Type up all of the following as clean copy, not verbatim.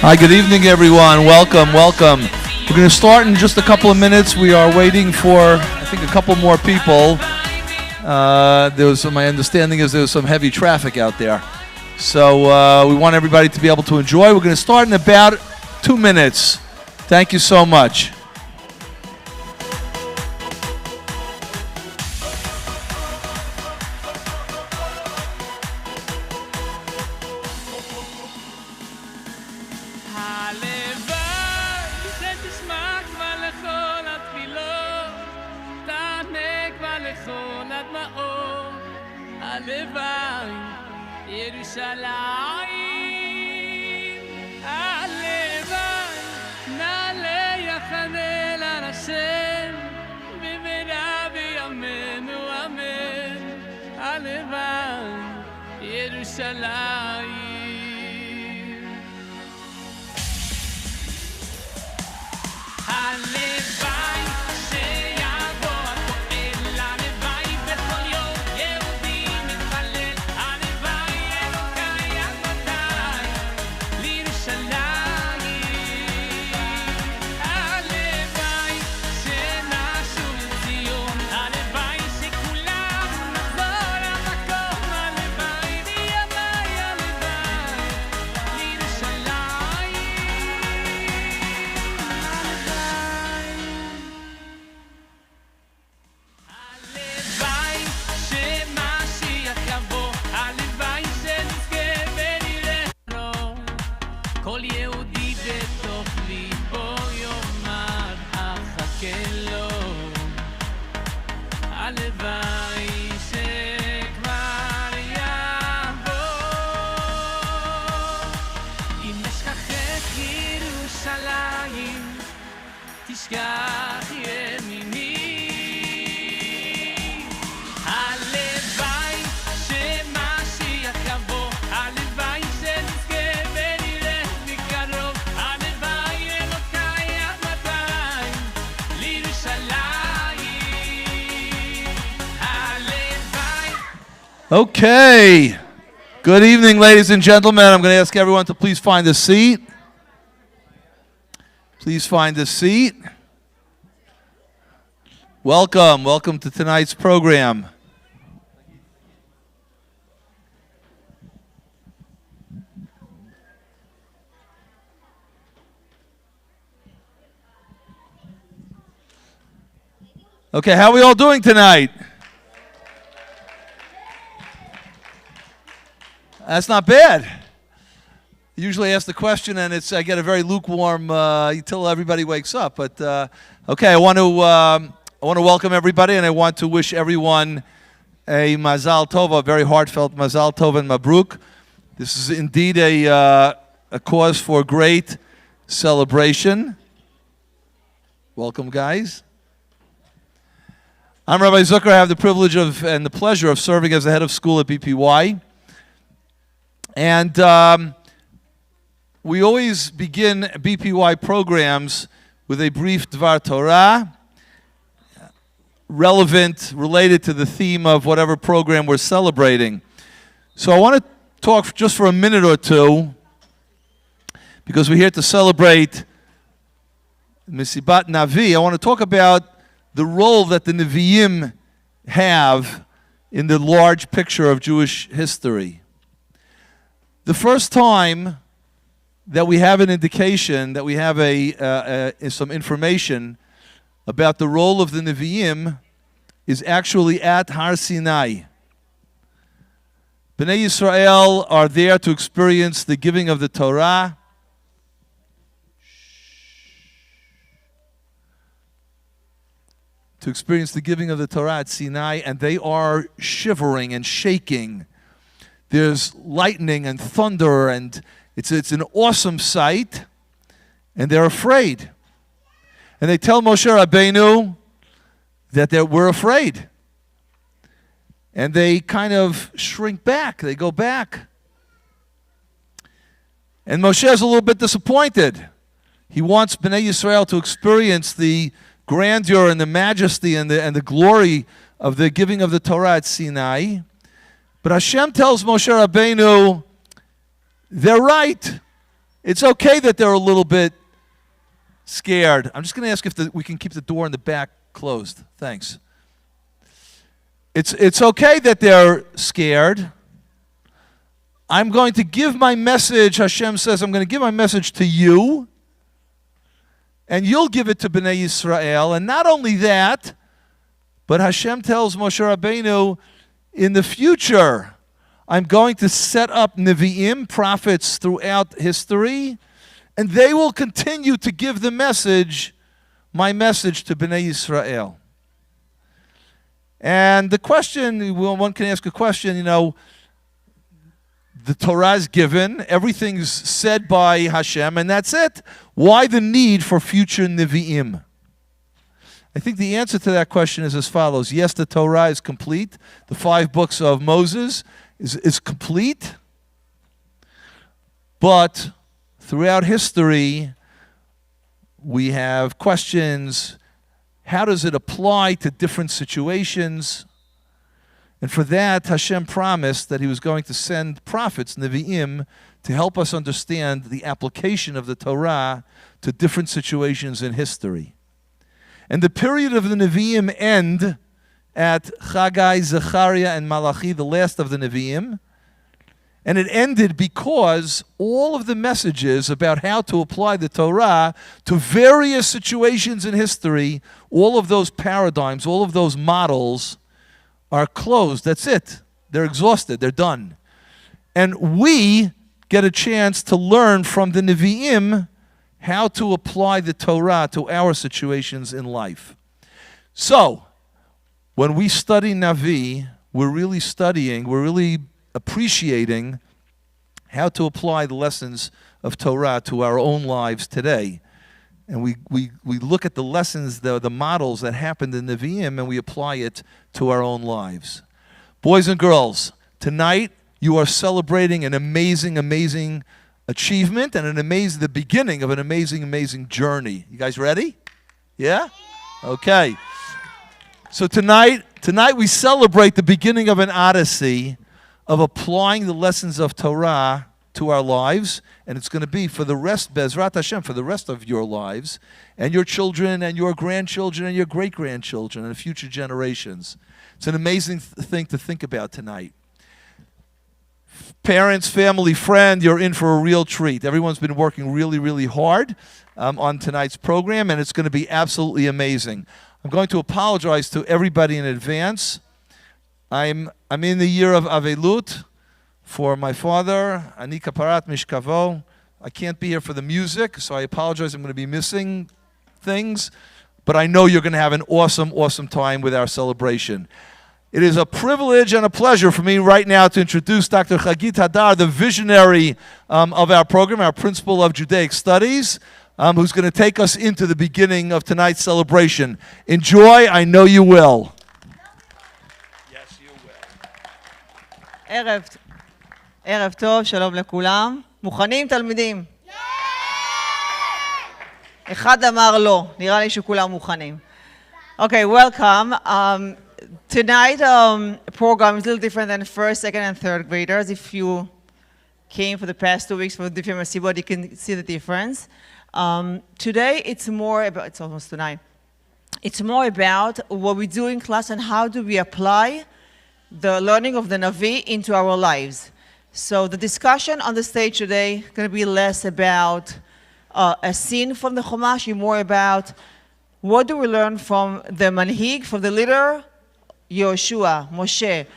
Hi, good evening, everyone. Welcome. We're going to start in just a couple of minutes. We are waiting for, I think, a couple more people. My understanding is there was some heavy traffic out there. So we want everybody to be able to enjoy. We're going to start in about 2 minutes. Thank you so much. Okay. Good evening, ladies and gentlemen. I'm going to ask everyone to please find a seat. Please find a seat. Welcome to tonight's program. Okay, how are we all doing tonight? That's not bad. Usually ask the question and I get a very lukewarm until everybody wakes up. But okay, I want to welcome everybody, and I want to wish everyone a Mazal Tov, a very heartfelt Mazal Tov and Mabruk. This is indeed a cause for great celebration. Welcome, guys. I'm Rabbi Zucker. I have the privilege and the pleasure of serving as the head of school at BPY. And we always begin BPY programs with a brief Dvar Torah, related to the theme of whatever program we're celebrating. So I want to talk just for a minute or two, because we're here to celebrate Mesibat Navi. I want to talk about the role that the Nevi'im have in the large picture of Jewish history. The first time that we have an indication, that we have some information about the role of the Nevi'im is actually at Har Sinai. Bnei Yisrael are there to experience the giving of the Torah. To experience the giving of the Torah at Sinai, and they are shivering and shaking. There's lightning and thunder, and it's an awesome sight, and they're afraid. And they tell Moshe Rabbeinu that we're afraid. And they kind of shrink back. They go back. And Moshe is a little bit disappointed. He wants Bnei Yisrael to experience the grandeur and the majesty and the glory of the giving of the Torah at Sinai. But HaShem tells Moshe Rabbeinu, they're right. It's okay that they're a little bit scared. I'm just going to ask if we can keep the door in the back closed. Thanks. It's okay that they're scared. I'm going to give my message, HaShem says, I'm going to give my message to you, and you'll give it to Bnei Yisrael. And not only that, but HaShem tells Moshe Rabbeinu, in the future, I'm going to set up Nevi'im, prophets throughout history, and they will continue to give the message, my message to Bnei Yisrael. And the question, well, one can ask a question, the Torah is given, everything's said by HaShem, and that's it. Why the need for future Nevi'im? I think the answer to that question is as follows. Yes, the Torah is complete. The 5 books of Moses is complete. But throughout history, we have questions. How does it apply to different situations? And for that, HaShem promised that he was going to send prophets, Nevi'im, to help us understand the application of the Torah to different situations in history. And the period of the Nevi'im end at Chagai, Zechariah, and Malachi, the last of the Nevi'im. And it ended because all of the messages about how to apply the Torah to various situations in history, all of those paradigms, all of those models are closed. That's it. They're exhausted. They're done. And we get a chance to learn from the Nevi'im how to apply the Torah to our situations in life. So, when we study Navi, we're really appreciating how to apply the lessons of Torah to our own lives today. And we look at the lessons, the models that happened in Nevi'im, and we apply it to our own lives. Boys and girls, tonight you are celebrating an amazing, amazing achievement and the beginning of an amazing, amazing journey. You guys ready? Yeah? Okay. So tonight we celebrate the beginning of an odyssey of applying the lessons of Torah to our lives, and it's going to be for the rest, Bezrat Hashem, for the rest of your lives, and your children, and your grandchildren, and your great-grandchildren, and future generations. It's an amazing thing to think about tonight. Parents, family, friend, you're in for a real treat. Everyone's been working really, really hard on tonight's program, and it's going to be absolutely amazing. I'm going to apologize to everybody in advance. I'm in the year of Avelut for my father, Anika Porat Mishkavo. I can't be here for the music, so I apologize. I'm going to be missing things, but I know you're going to have an awesome, awesome time with our celebration. It is a privilege and a pleasure for me right now to introduce Dr. Chagit Hadar, the visionary of our program, our principal of Judaic Studies, who's going to take us into the beginning of tonight's celebration. Enjoy, I know you will. Yes, you will. ערב טוב, שלום לכולם. מוכנים, תלמידים? אחד אמר לא, נראה לי שכולם מוכנים. Okay, welcome. Tonight program is a little different than first, second, and third graders. If you came for the past 2 weeks for different Mesibat, you can see the difference. Today it's more about, it's almost tonight. It's more about what we do in class and how do we apply the learning of the Navi into our lives. So the discussion on the stage today is going to be less about a scene from the Chumash, and more about what do we learn from the manhig, from the leader, Yehoshua, Moshe.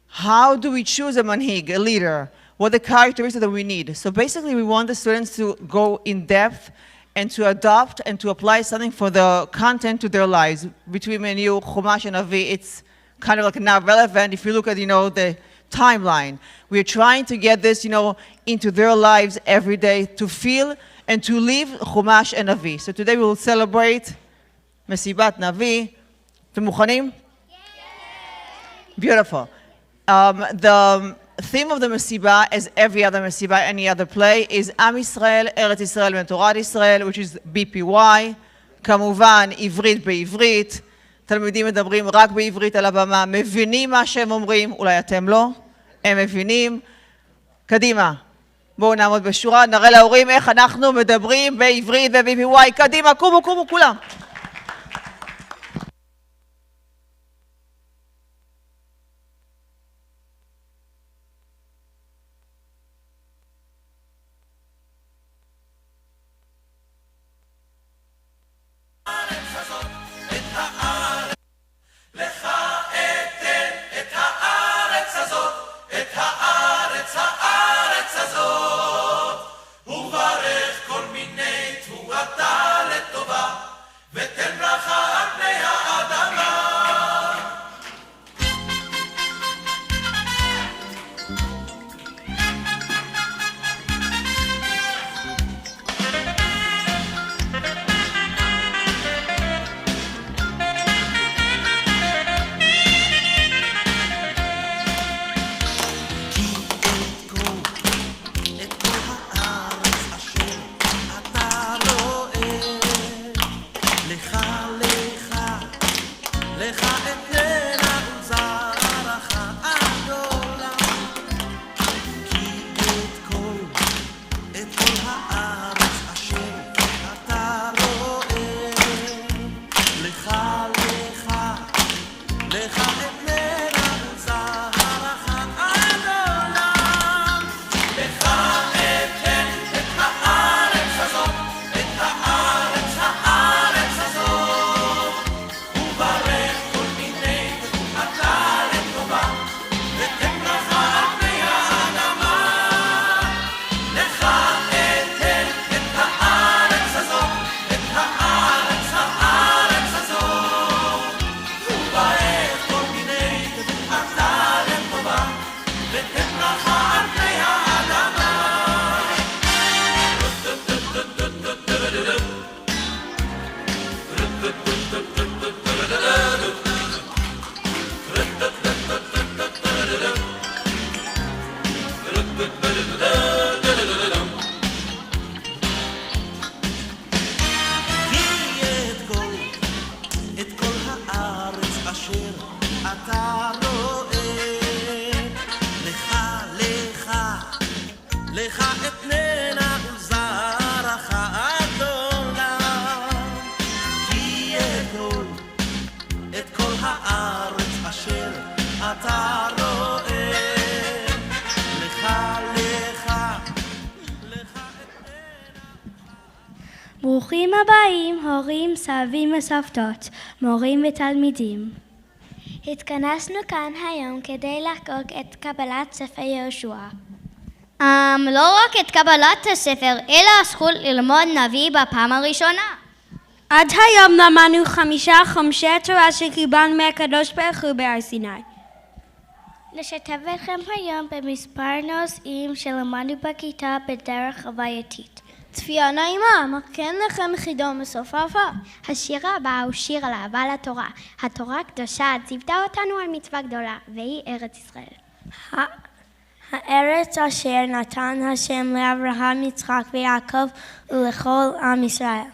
How do we choose a manhig, a leader? What are the characteristics that we need? So basically we want the students to go in depth and to adopt and to apply something for the content to their lives. Between me and you, Chumash and Navi, it's kind of like not relevant if you look at, the timeline. We're trying to get this, into their lives every day to feel and to live Chumash and Navi. So today we will celebrate Mesibat Navi. אתם מוכנים? Beautiful. The theme of the Mesibat, as every other Mesibat, any other play, is Am Yisrael, Eretz Yisrael ותורת ישראל, which is BPY. כמובן, עברית בעברית. תלמידים מדברים רק בעברית על הבמה, מבינים מה שהם אומרים, אולי אתם לא, הם מבינים. קדימה. בואו נעמוד בשורה, נראה להורים איך אנחנו מדברים בעברית וב-BBY. קדימה, קומו, קומו, כולם. ברוכים הבאים, הורים, סבים וסבתות, מורים ותלמידים. התכנסנו כאן היום כדי לחגוג את קבלת ספר יהושע. לא רק את קבלת הספר, אלא הזכות ללמוד נביא בפעם הראשונה. עד היום למדנו 5 חומשי התורה שקיבלנו מהקדוש ברוך הוא בהר סיני. נשתף אתכם היום במספר נושאים שלמדנו בכיתה בדרך חווייתית. צפייה נעימה, מכן לכם חידון בסוף האהבה. השיר הבא הוא שיר על אהבה לתורה. התורה הקדושה ציוותה אותנו על מצווה גדולה, והיא ארץ ישראל. הארץ אשר נתן השם לאברהם, יצחק ויעקב ולכל עם ישראל.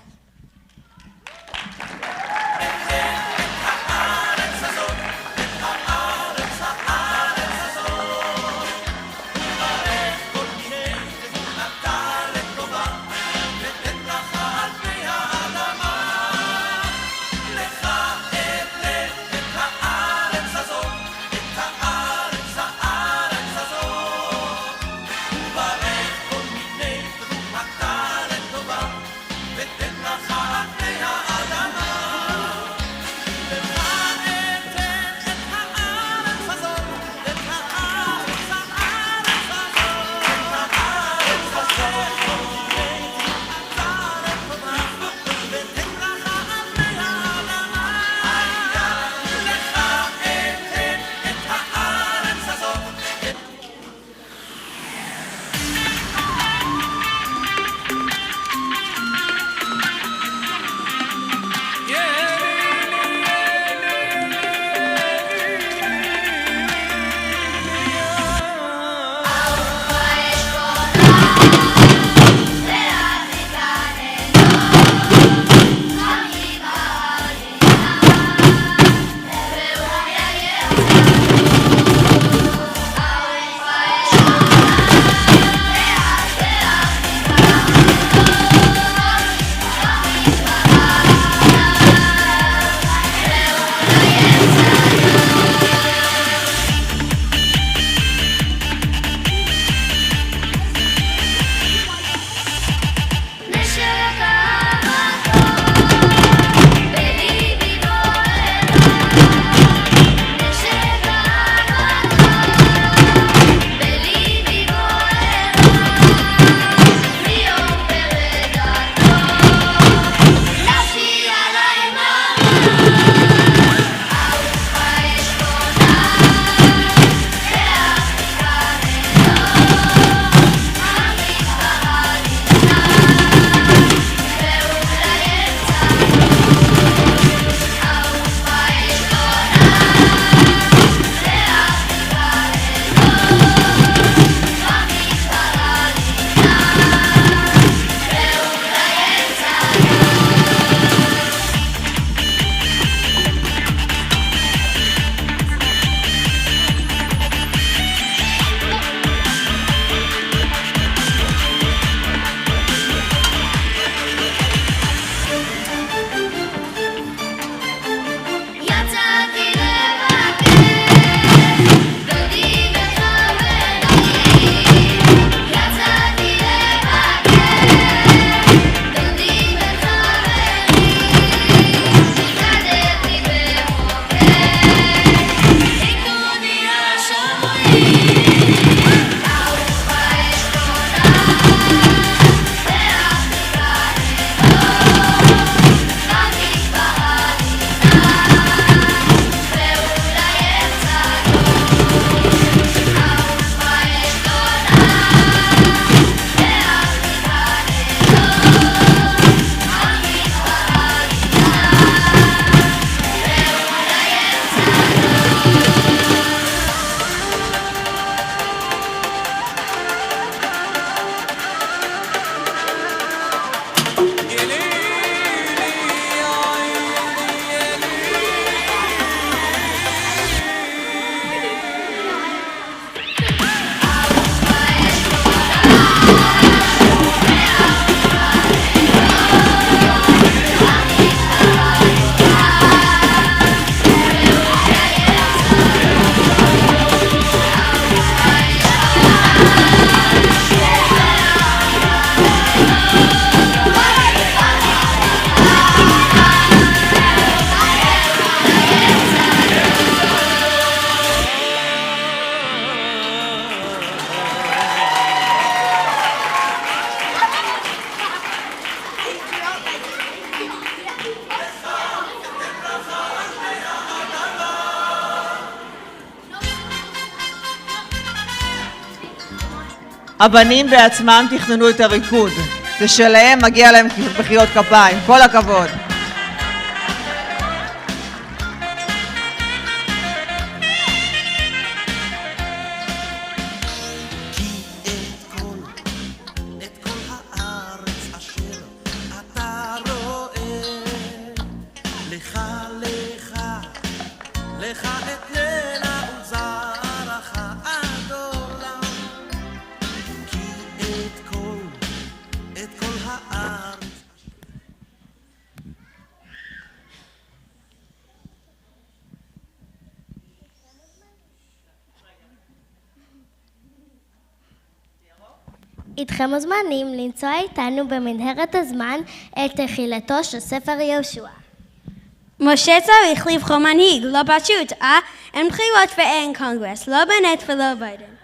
הבנים בעצמם תכננו את הריקוד. זה שלהם, מגיע להם מחיאות כפיים. כל הכבוד. איתכם מוזמנים למצוא איתנו במנהרת הזמן את תחילתו של ספר יהושע. משה צריך לבחור מנהיג, לא פשוט, אין בחירות ואין קונגרס, לא בנט ולא ביידן.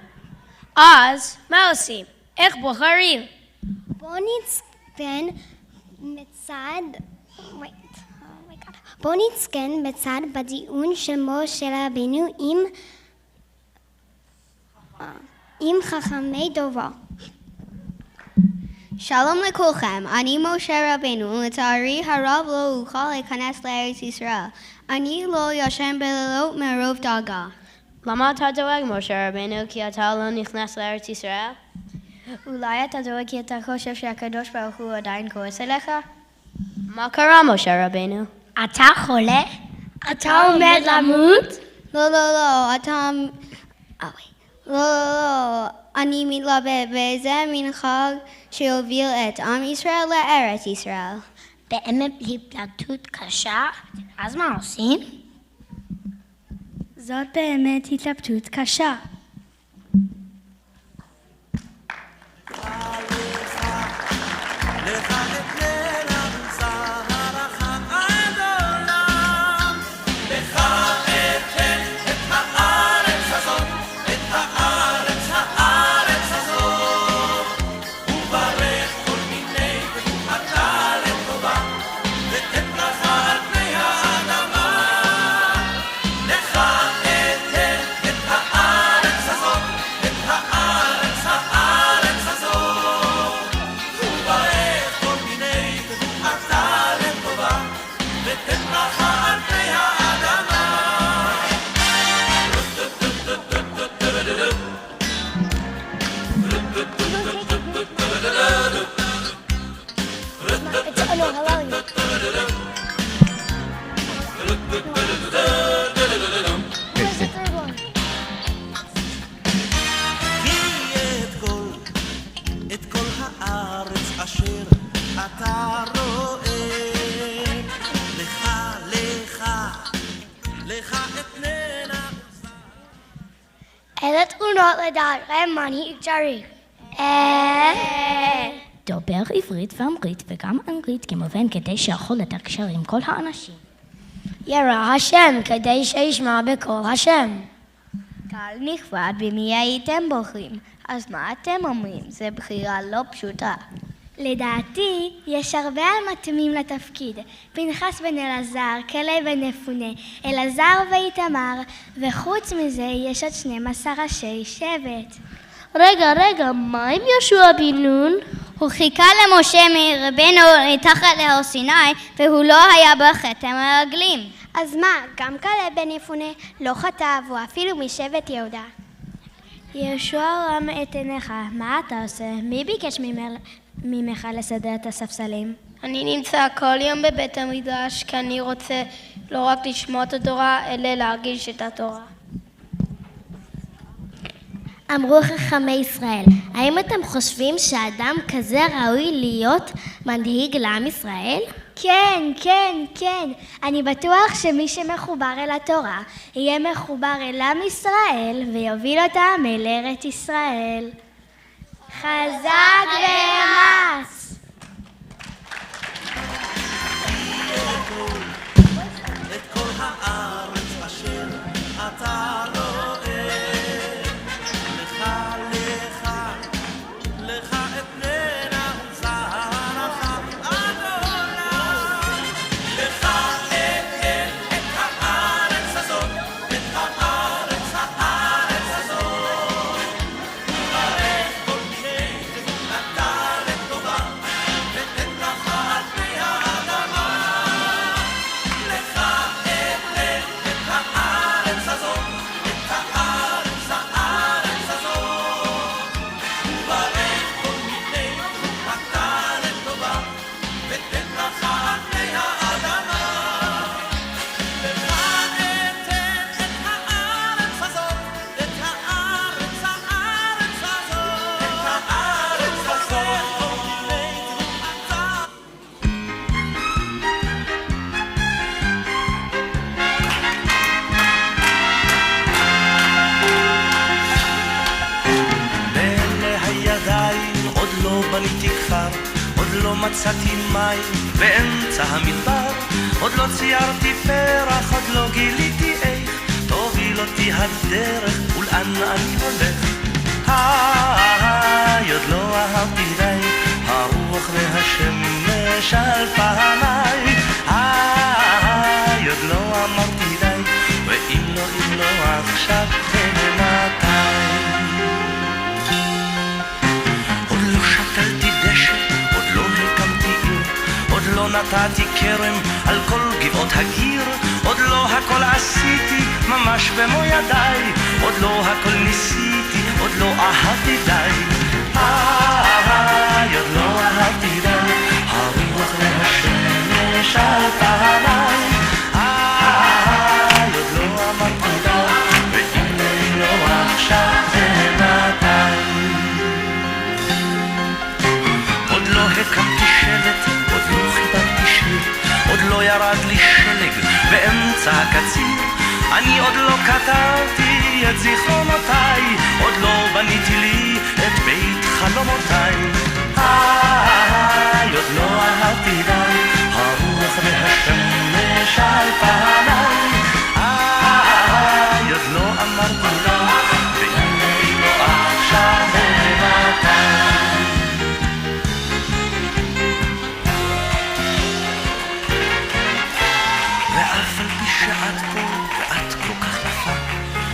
אז מה עושים? איך בוחרים? בואו נצגן בצד בדיון של משה רבינו עם חכמי דובו. שלום לכולכם, אני משה רבינו, ולצערי הרב לא אוכל להיכנס לארץ ישראל. אני לא ישן בלילות מרוב דאגה. למה אתה דואג, משה רבינו, כי אתה לא נכנס לארץ ישראל? אולי אתה דואג כי אתה חושב שהקדוש ברוך הוא עדיין כועס עליך? מה קרה, משה רבינו? אתה חולה? אתה עומד למות? לא, לא, אני מתלבט באיזה מין חג שהוביל את עם ישראל לארץ ישראל. באמת התלבטות קשה? אז מה עושים? זאת באמת התלבטות קשה. אלה תכונות לדעתכם מנהיג צריך. דובר עברית ואמרית וגם אנגלית כמובן כדי שיכול לתקשר עם כל האנשים. ירא השם כדי שישמע בקול השם. קהל נכבד, במי הייתם בוחרים? אז מה אתם אומרים? זו בחירה לא פשוטה. לדעתי, יש הרבה המתאימים לתפקיד. פנחס בן אלעזר, כלב בן יפונה, אלעזר ואיתמר, וחוץ מזה יש עוד 12 ראשי שבט. רגע, מה עם יהושע בן נון? הוא חיכה למשה מרבנו מתחת להר סיני, והוא לא היה בחטא המרגלים. אז מה, גם כלב בן יפונה לא חטא, והוא אפילו משבט יהודה. יהושע רם את עיניך, מה אתה עושה? מי ביקש ממך לסדר את הספסלים? אני נמצא כל יום בבית המדרש, כי אני רוצה לא רק לשמוע את התורה, אלא להרגיש את התורה. אמרו חכמי ישראל, האם אתם חושבים שאדם כזה ראוי להיות מנהיג לעם ישראל? כן. אני בטוח שמי שמחובר אל התורה יהיה מחובר אל עם ישראל ויוביל אותם אל ארץ ישראל. חזק ואמץ! את כל הארץ אשר אתה רואה, לך את פנינה וזרעך עד עולם. לך את הארץ הזאת, את הארץ הזאת, וברך כל מיני ותן ברכה על פני האדמה. לך אתן את הארץ הזאת, את הארץ הזאת, את הארץ הזאת, בני תבואתה. באלה הידיים עוד לא בניתי כפר, עוד לא מצאתי מים באמצע המדבר, עוד לא ציירתי פרח, עוד לא גיליתי איך תוביל אותי הדרך ולאן אני הולך. עוד לא אהבתי די, הרוח והשמש על פניי. עוד לא אמרתי די, ואם לא עכשיו מתי. עוד לא שתלתי דשא, עוד לא הקמתי עיר, עוד לא נתתי כרם על כל גבעות הגיר, עוד לא הכל עשיתי ממש במו ידיי, עוד לא הכל ניסיתי, עוד לא אהבתי די. עוד לא אהבתי די, הרוח והשמש על פניי. עוד לא אמרתי די, ואם לא עכשיו מתי. עוד לא הקמתי שלט, עוד לא חיברתי שיר, עוד לא ירד לי שלג באמצע הקציר, אני עוד לא כתבתי את זיכרונותיי, עוד לא בניתי לי את בית חלומותיי. עוד לא אהבתי די, הרוח והשמש על פניי. עוד לא אמרתי די, ואם לא עכשיו מתי. ואף על פי שאת פה ואת כל כך נפה,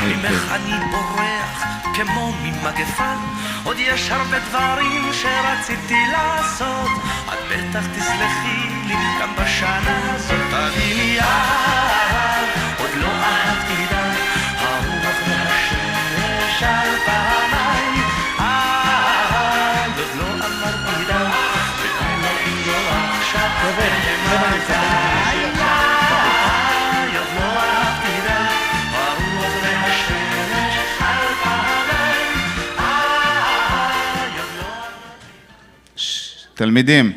ממך אני בורח כמו ממגפה, עוד יש הרבה דברים שרציתי לעשות, את בטח תסלחי לי גם בשנה הזאת. תביני יד, עוד לא אהבתי די, הרוח והשמש על פניי. עוד לא אמרתי די, ואם לא עכשיו מתי. תלמידים,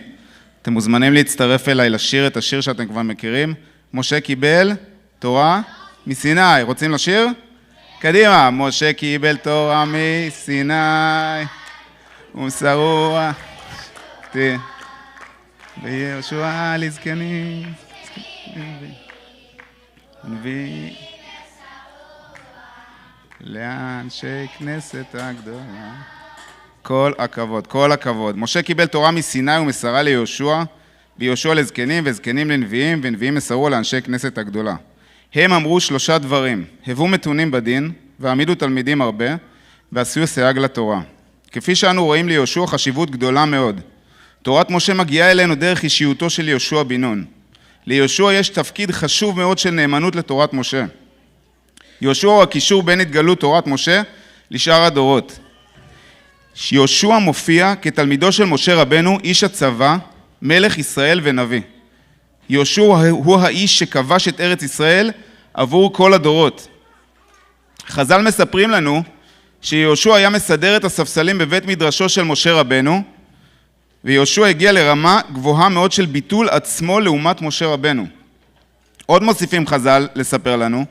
אתם מוזמנים להצטרף אליי לשיר את השיר שאתם כבר מכירים. משה קיבל תורה מסיני. רוצים לשיר? קדימה. משה קיבל תורה מסיני ומסרו ויהושע לזקנים ונביא לאנשי כנסת הגדולה. כל הכבוד, כל הכבוד. משה קיבל תורה מסיני ומסרה ליהושע, ויהושע לזקנים וזקנים לנביאים, ונביאים מסרו לאנשי כנסת הגדולה. הם אמרו 3 דברים, הבו מתונים בדין, והעמידו תלמידים הרבה, ועשו סייג לתורה. כפי שאנו רואים ליהושע חשיבות גדולה מאוד. תורת משה מגיעה אלינו דרך אישיותו של יהושע בן נון. ליהושע יש תפקיד חשוב מאוד של נאמנות לתורת משה. יהושע הוא הקישור בין התגלות תורת משה לשאר הדורות. יהושע מופיע כתלמידו של משה רבנו, איש הצבא, מלך ישראל ונביא. יהושע הוא האיש שכבש את ארץ ישראל עבור כל הדורות. חז"ל מספרים לנו שיהושע היה מסדר את הספסלים בבית מדרשו של משה רבנו, ויהושע הגיע לרמה גבוהה מאוד של ביטול עצמו לעומת משה רבנו. עוד מוסיפים חז"ל לספר לנו,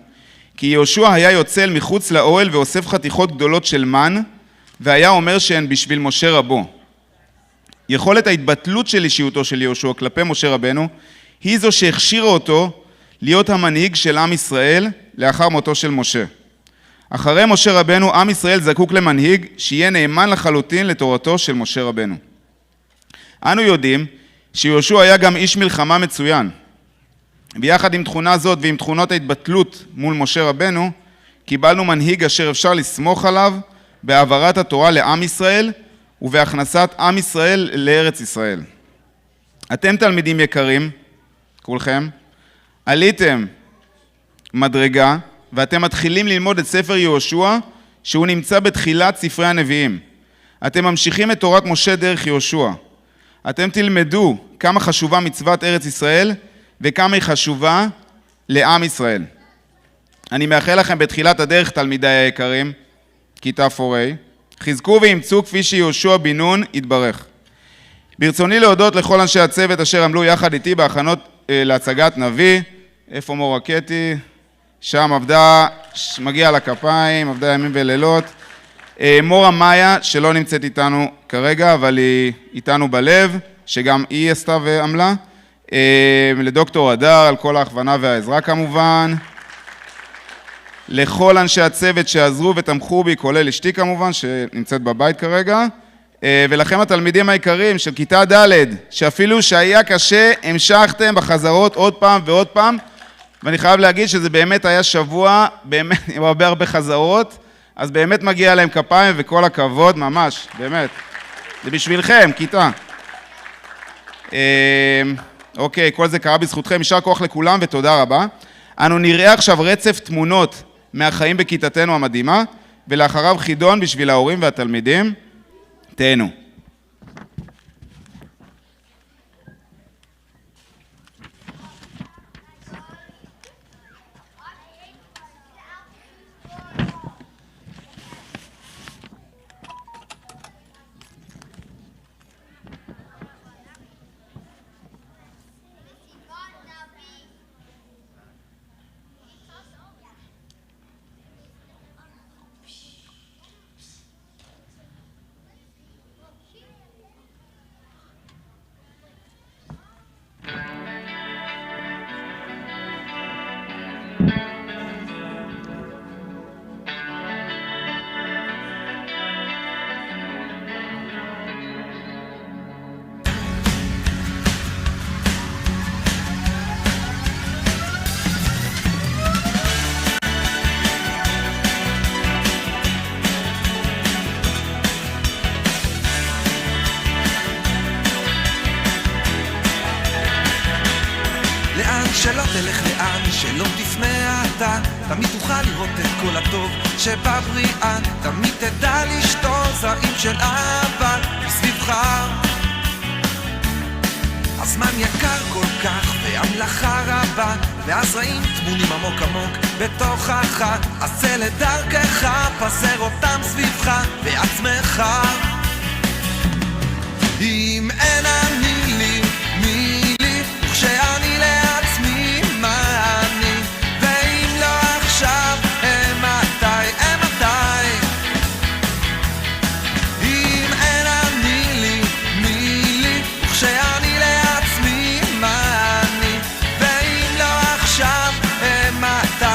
כי יהושע היה יוצא אל מחוץ לאוהל ואוסף חתיכות גדולות של מן, והיה אומר שהן בשביל משה רבו. יכולת ההתבטלות של אישיותו של יהושע כלפי משה רבנו, היא זו שהכשירה אותו להיות המנהיג של עם ישראל לאחר מותו של משה. אחרי משה רבנו, עם ישראל זקוק למנהיג שיהיה נאמן לחלוטין לתורתו של משה רבנו. אנו יודעים שיהושע היה גם איש מלחמה מצוין. ביחד עם תכונה זאת ועם תכונות ההתבטלות מול משה רבנו, קיבלנו מנהיג אשר אפשר לסמוך עליו בהעברת התורה לעם ישראל ובהכנסת עם ישראל לארץ ישראל. אתם תלמידים יקרים, כולכם, עליתם מדרגה ואתם מתחילים ללמוד את ספר יהושע שהוא נמצא בתחילת ספרי הנביאים. אתם ממשיכים את תורת משה דרך יהושע. אתם תלמדו כמה חשובה מצוות ארץ ישראל וכמה היא חשובה לעם ישראל. אני מאחל לכם בתחילת הדרך, תלמידי היקרים, כיתה 4A, חזקו ואימצו כפי שיהושע בן נון יתברך. ברצוני להודות לכל אנשי הצוות אשר עמלו יחד איתי בהכנות להצגת נביא. איפה מורה קטי? שם עבדה, מגיע לכפיים, עבדה ימים ולילות. מורה מאיה, שלא נמצאת איתנו כרגע, אבל היא איתנו בלב, שגם היא עשתה ועמלה. לדוקטור הדר, על כל ההכוונה והעזרה כמובן. לכל אנשי הצוות שעזרו ותמכו בי, כולל אשתי כמובן, שנמצאת בבית כרגע. ולכם התלמידים העיקריים של כיתה ד', שאפילו שהיה קשה, המשכתם בחזרות עוד פעם ועוד פעם. ואני חייב להגיד שזה באמת היה שבוע, באמת עם הרבה חזרות, אז באמת מגיע להם כפיים וכל הכבוד, ממש, באמת. זה בשבילכם, כיתה. אוקיי, כל זה קרה בזכותכם, יישר כוח לכולם ותודה רבה. אנו נראה עכשיו רצף תמונות מהחיים בכיתתנו המדהימה, ולאחריו חידון בשביל ההורים והתלמידים. תהנו. שלא תלך לאן, שלא תפנה אתה, תמיד תוכל לראות את כל הטוב שבבריאה, תמיד תדע לשתות זרעים של אהבה מסביבך. הזמן יקר כל כך והמלאכה רבה, והזרעים טמונים עמוק עמוק בתוכך, אז צא לדרכך, פזר אותם סביבך בעצמך. אם אין אני לי, מי לי, וכשאני לעצמי מה אני, ואם לא עכשיו, מתי. אם אין אני לי, מי לי, וכשאני לעצמי מה אני, ואם לא עכשיו, מתי.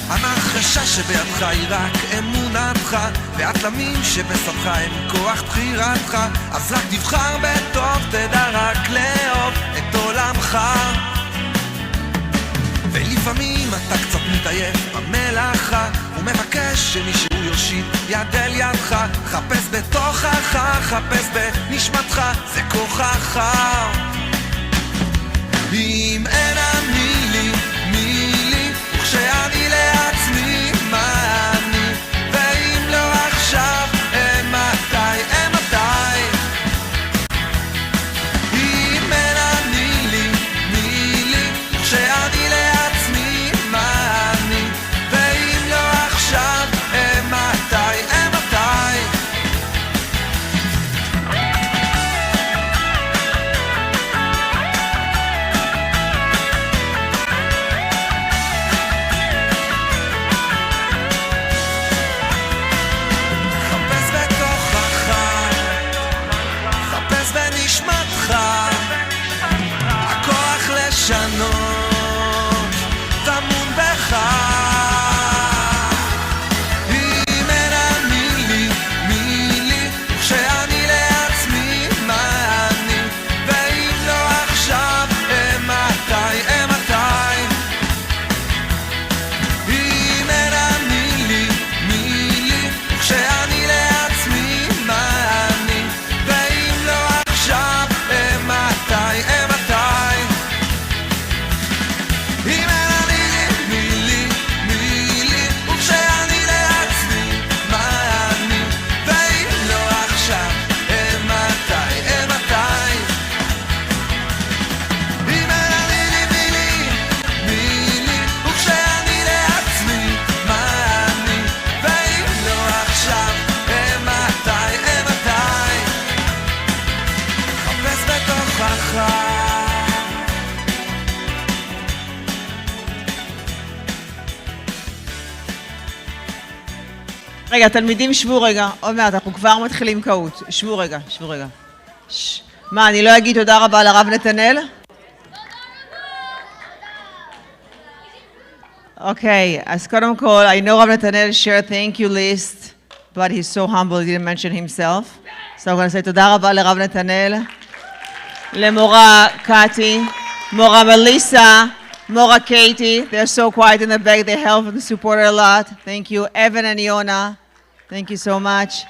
המחרשה שבידך היא רק אמונתך, והתלמים שבשדך הם כוח בחירתך, אז רק תבחר בטוב, תדע רק לאהוב את עולמך. ולפעמים אתה קצת מתעייף במלאכה, ומבקש שמישהו יושיט יד אל ידך, חפש בתוכך, חפש בנשמתך, זה כוחך. אם אין אני לי, מי לי, וכשאני לעצמי מה אני, ואם לא עכשיו, מתי. אם אין אני לי, מי לי, וכשאני לעצמי מה אני, ואם לא עכשיו, מתי. רגע, תלמידים שבו רגע, עוד מעט, אנחנו כבר מתחילים קהות. שבו רגע. מה, אני לא אגיד תודה רבה לרב נתנאל? אוקיי, אז קודם כל, I know Rav Netanel shared thank you list, but he's so humble, he didn't mention himself. So I'm going to say תודה רבה לרב נתנאל, למורה קאטי, מורה מליסה, Mora Katie, they're so quiet in the back, they help and support her a lot. Thank you. Evan and Yona, thank you so much.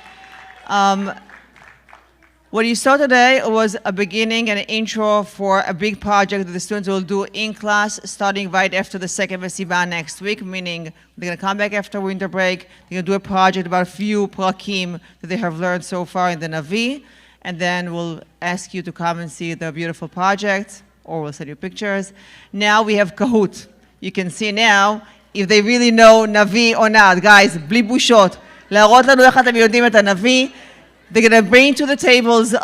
What you saw today was a beginning and an intro for a big project that the students will do in class starting right after the second Mesibat next week, meaning they're going to come back after winter break, they're going to do a project about a few prakim that they have learned so far in the Navi, and then we'll ask you to come and see the beautiful project, or we'll send you pictures. Now we have Kahoot. You can see now if they really know Navi or not. Guys, בלי בושות. להראות לנו איך אתם יודעים את הנביא. They're going to bring to the tables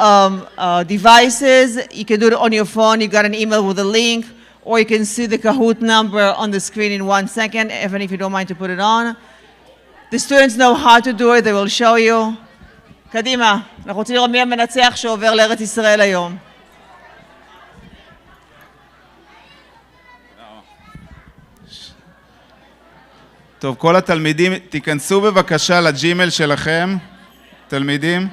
devices. You can do it on your phone. You got an email with a link. Or you can see the Kahoot number on the screen in 1 second, even if you don't mind to put it on. The students know how to do it. They will show you. קדימה. אנחנו רוצים לראות מי המנצח שעובר לארץ ישראל היום. טוב, כל התלמידים, תיכנסו בבקשה לג'ימל שלכם, תלמידים.